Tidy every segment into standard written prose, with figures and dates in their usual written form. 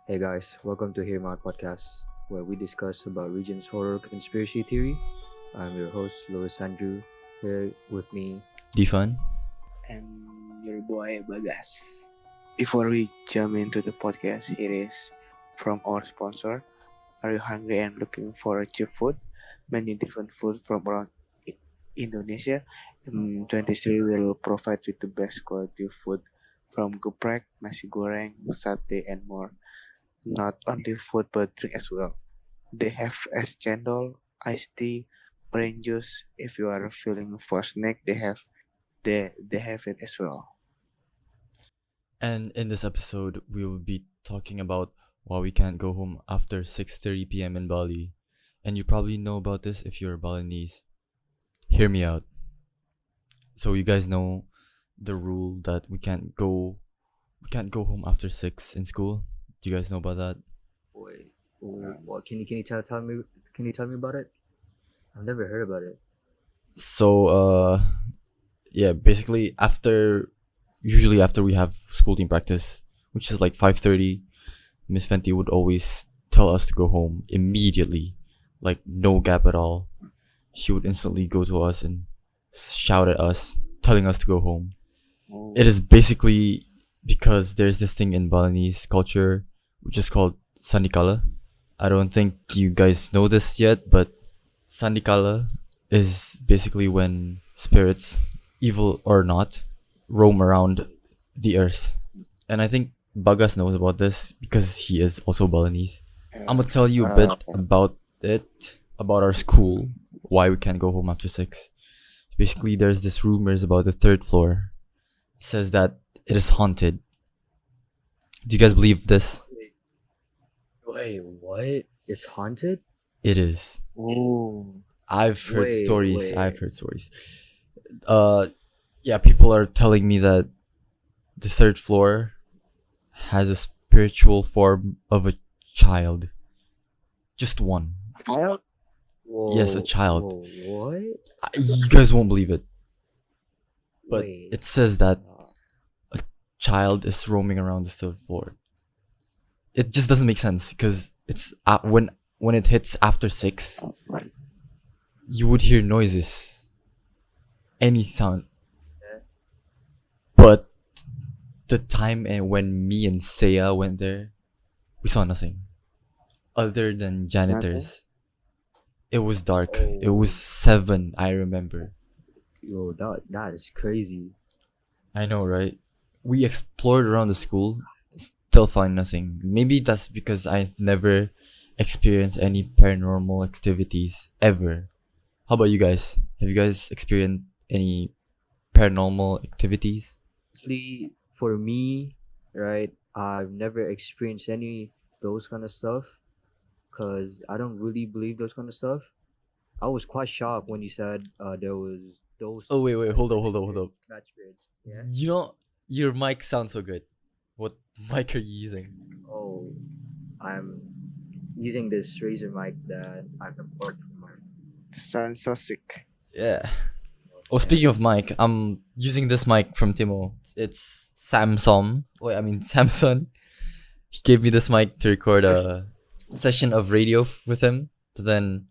Hey guys, welcome to Hear Me Out Podcast, where we discuss about Regents horror conspiracy theory. I'm your host, Louis Andrew. Here with me, Defun. and your boy Bagas. Before we jump into the podcast, here is from our sponsor. Are you hungry and looking for a cheap food? Many different food from around Indonesia. 23 will provide with the best quality food from geprek, nasi goreng, satay, and more. Not only food but drink as well. They have es cendol, iced tea, orange juice. If you are feeling for snack, they have it as well. And in this episode, we will be talking about why we can't go home after 6:30 p.m. in Bali. And you probably know about this if you're Balinese. Hear me out. So you guys know the rule that we can't go home after 6 in school. Do you guys know about that? wait, what can you tell me about it? I've never heard about it. So yeah, basically usually after we have school team practice, which is like 5:30, Miss Fenty would always tell us to go home immediately, like no gap at all. She would instantly go to us and shout at us, telling us to go home. It is basically because there's this thing in Balinese culture which is called Sandi Kala. I don't think you guys know this yet, but Sandi Kala is basically when spirits, evil or not, roam around the earth. And I think Bagas knows about this because he is also Balinese. I'm gonna tell you a bit about it, about our school, why we can't go home after 6. Basically, there's this rumors about the third floor. It says that it is haunted. Do you guys believe this? Wait, what? It's haunted? It is. Oh, I've heard Wait, stories. wait. I've heard stories. Uh, yeah, people are telling me that the third floor has a spiritual form of a child. Just one. child? Yes, a child. Whoa, what? You guys won't believe it, but Wait. it says that uh, a child is roaming around the third floor. It just doesn't make sense because it's when it hits after 6, you would hear noises, any sound. Yeah. But the time and when me and Saya went there, we saw nothing other than janitors. It was dark. It was 7, I remember. Yo, that is crazy. I know, right? We explored around the school, still find nothing. Maybe that's because I've never experienced any paranormal activities ever. How about you guys? Have you guys experienced any paranormal activities? Honestly, for me, right, I've never experienced any those kind of stuff because I don't really believe those kind of stuff. I was quite shocked when you said there was those Oh wait, type hold of up, hold up, hold up. rat spirits. Yeah. You know, your mic sounds so good. What mic are you using? Oh, I'm using this Razer mic that I've imported from my. Sounds so sick. Yeah. Oh, speaking of mic, I'm using this mic from Timo. It's Samsung. Wait, I mean Samsung. He gave me this mic to record a session of radio with him. But then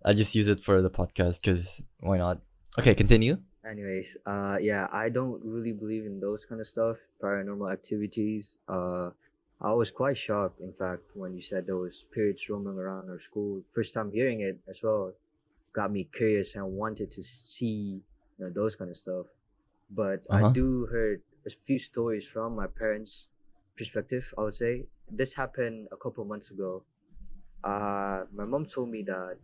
I just use it for the podcast because why not? Okay, continue. Anyways, yeah, I don't really believe in those kind of stuff, paranormal activities. I was quite shocked, in fact, when you said there was spirits roaming around our school. First time hearing it as well, got me curious and wanted to see, those kind of stuff. But Uh I huh. do heard a few stories from my parents' perspective. I would say this happened a couple months ago. My mom told me that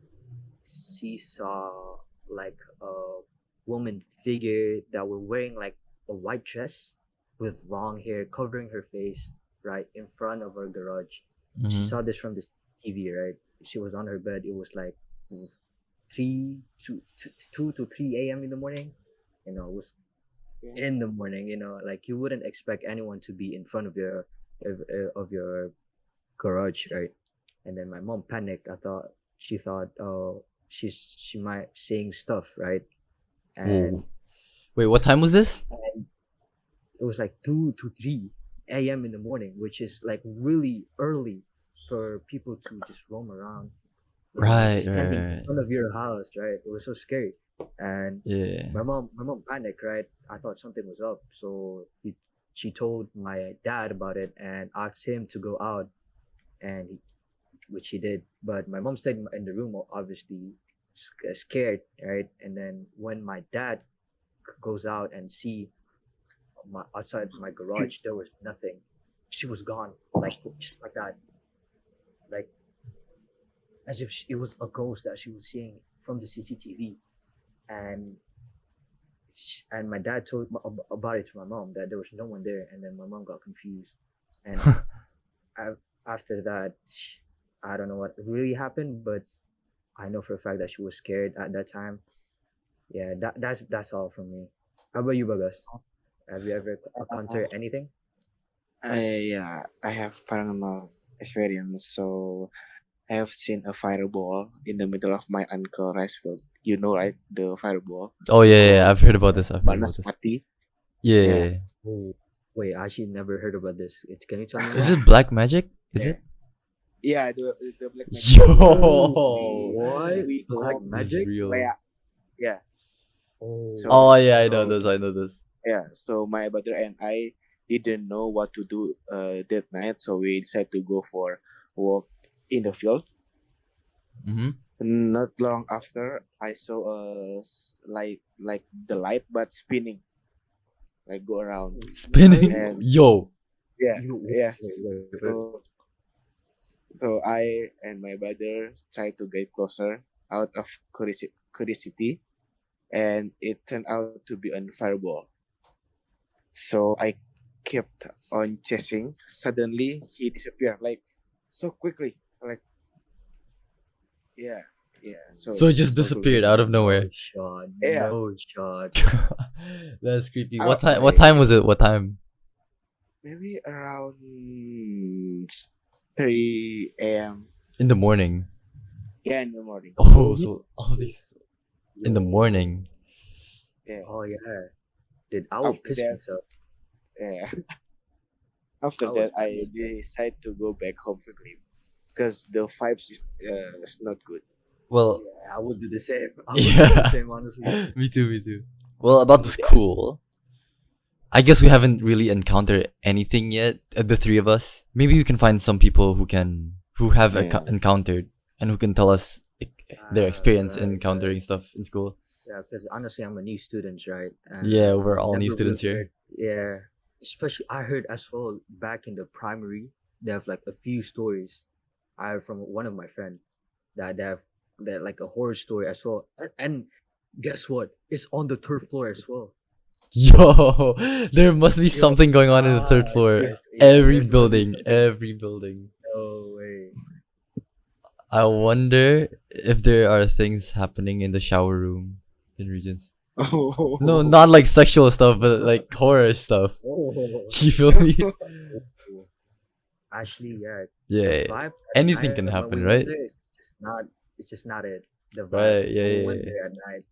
she saw like a woman figure that were wearing like a white dress with long hair covering her face right in front of her garage. She Mm-hmm. saw this from this TV, right? She was on her bed. It was like 2 to 3 a.m. in the morning. It was in the morning. Like you wouldn't expect anyone to be in front of your garage, right? And then my mom panicked. She thought, oh, she might saying stuff, right? And Whoa. Wait, what time was this? and it was like 2 to 3. a.m. in the morning, which is like really early for people to just roam around, Right, just standing in right, front of your house, right? It was so scary. And yeah. my mom panicked, right? I thought something was up, so she told my dad about it and asked him to go out, and which he did. But my mom stayed in the room, obviously scared, right? And then when my dad goes out and see outside my garage, there was nothing. She was gone, like just like that, like as if it was a ghost that she was seeing from the CCTV. And my dad told about it to my mom that there was no one there, and then my mom got confused. And I, after that, I don't know what really happened, but I know for a fact that she was scared at that time. Yeah, that's all from me. How about you, Bagas? Have you ever Uh, encountered anything? I have paranormal experience. So I have seen a fireball in the middle of my uncle rice field. You know, right? The fireball Oh yeah, yeah. called I've heard about this. I've heard about this. Banaspati. Yeah, yeah, Yeah, yeah. Oh, wait, I actually never heard about this. Can you tell me Is more? it black magic? Is yeah, it? yeah. The black magic. Oh, Yo, what? We Black call this is magic? real. Lea. Yeah. Oh, So Oh yeah, I know so this. I know this. yeah. So my brother and I didn't know what to do that night, so we decided to go for walk in the field. Mm-hmm. Not long after, I saw like the light but spinning, like go around. Spinning. what? And Yo. yeah, You yes. wait. So I and my brother tried to get closer out of curiosity, and it turned out to be a fireball. So I kept on chasing. Suddenly, he disappeared like so quickly. Like yeah, yeah. So it just so quickly. disappeared out of No nowhere. shot. Yeah. No shot. That's creepy. Oh, What time? What wait. time was it? What time? Maybe around 3 a.m. In the morning. Yeah, in the morning. Oh, so all these in the morning. Yeah. Oh yeah. Did I would After piss that, myself. yeah. After I that, would I piss myself. decided to go back home quickly because the vibes is not good. Well, Yeah, I would do the same. I would do the yeah. same, honestly. Me too. Me too. Well, about the school, I guess we haven't really encountered anything yet. The three of us. Maybe we can find some people who have Yeah. encountered and who can tell us their experience in Right. encountering stuff in school. Yeah, because honestly, I'm a new student, right? And Yeah, we're I've all new never students really here. heard. Yeah, especially I heard as well back in the primary, they have like a few stories. I heard from one of my friend that they have that like a horror story as well. And guess what? It's on the third floor as well. Yo, there must be Yo, something going on in the third floor. yeah, Every there's gonna be building, something. every building. No way. I wonder if there are things happening in the shower room in Regents. No, not like sexual stuff, but like horror stuff. Oh, You feel me? actually, yeah. Yeah, The yeah. vibe at Anything night can when happen, we right? went there is just not. It's just not it. The vibe Right, yeah, when we yeah, went yeah. there at night.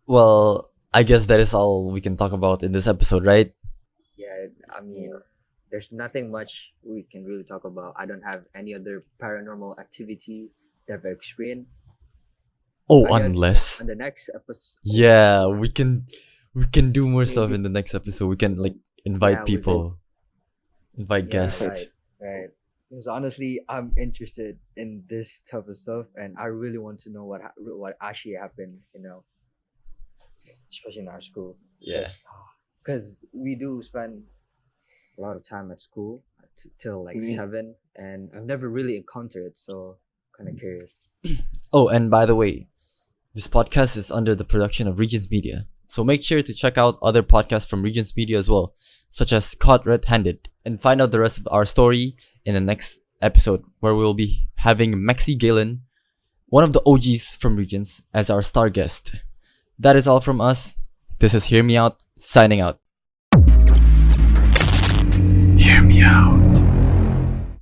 Well, I guess that is all we can talk about in this episode, right? Yeah, I mean, there's nothing much we can really talk about. I don't have any other paranormal activity that I've experienced. Oh, I guess unless on the next episode, yeah, we can do more stuff maybe in the next episode. We can like invite yeah, we could. people, invite Yeah, guests. right, right. Because honestly, I'm interested in this type of stuff, and I really want to know what actually happened. Especially in our school. Yeah. Because we do spend a lot of time at school till like Mm. 7, and I've never really encountered it, so kind of curious. Oh, and by the way, this podcast is under the production of Regents Media. So make sure to check out other podcasts from Regents Media as well, such as Caught Red-Handed, and find out the rest of our story in the next episode, where we'll be having Maxi Galen, one of the OGs from Regents, as our star guest. That is all from us. This is Hear Me Out, signing out. Hear me out.